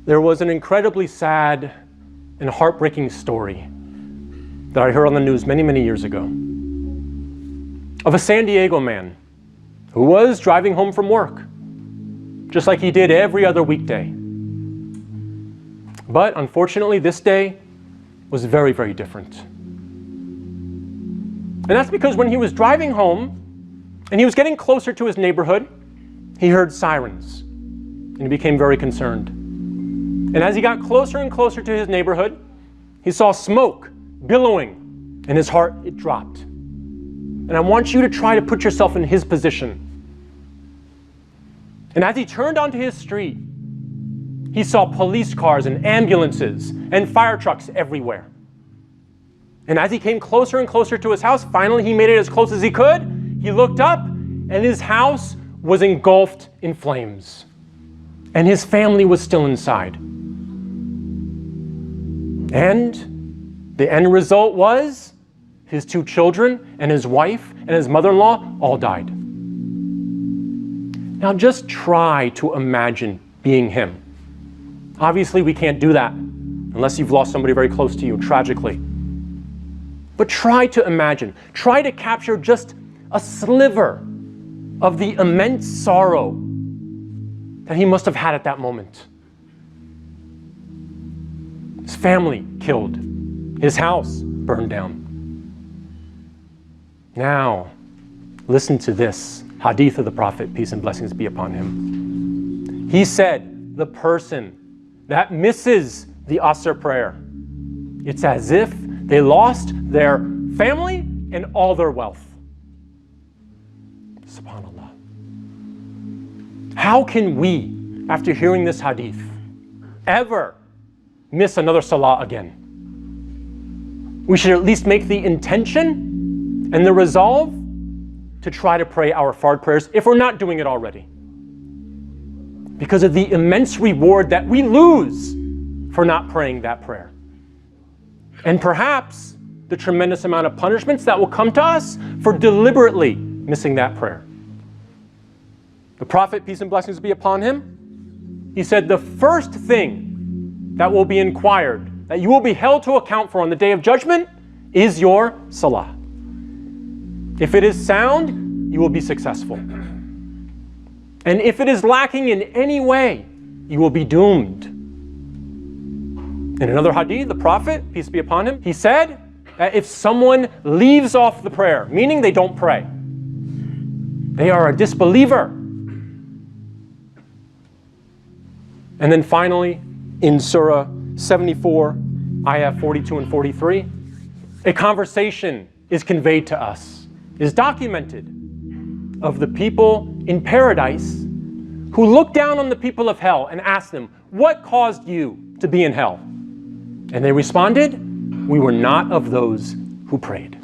There was an incredibly sad and heartbreaking story that I heard on the news many, many years ago of a San Diego man who was driving home from work, just like he did every other weekday. But unfortunately, this day was very, very different. And that's because when he was driving home and he was getting closer to his neighborhood, he heard sirens and he became very concerned. And as he got closer and closer to his neighborhood, he saw smoke billowing and his heart, it dropped. And I want you to try to put yourself in his position. And as he turned onto his street, he saw police cars and ambulances and fire trucks everywhere. And as he came closer and closer to his house, finally he made it as close as he could. He looked up and his house was engulfed in flames. And his family was still inside. And the end result was his 2 children and his wife and his mother-in-law all died. Now just try to imagine being him. Obviously we can't do that unless you've lost somebody very close to you, tragically. But try to imagine, try to capture just a sliver of the immense sorrow that he must have had at that moment. His family killed, his house burned down. Now, listen to this hadith of the Prophet, peace and blessings be upon him. He said, the person that misses the Asr prayer, it's as if they lost their family and all their wealth. SubhanAllah. How can we, after hearing this hadith, ever miss another salah again? We should at least make the intention and the resolve to try to pray our fard prayers if we're not doing it already, because of the immense reward that we lose for not praying that prayer. And perhaps the tremendous amount of punishments that will come to us for deliberately missing that prayer. The Prophet, peace and blessings be upon him, he said the first thing that will be inquired, that you will be held to account for on the Day of Judgment, is your salah. If it is sound, you will be successful. And if it is lacking in any way, you will be doomed. In another hadith, the Prophet, peace be upon him, he said that if someone leaves off the prayer, meaning they don't pray, they are a disbeliever. And then finally, in Surah 74, ayah 42 and 43, a conversation is conveyed to us, is documented, of the people in paradise who looked down on the people of hell and asked them, what caused you to be in hell? And they responded, we were not of those who prayed.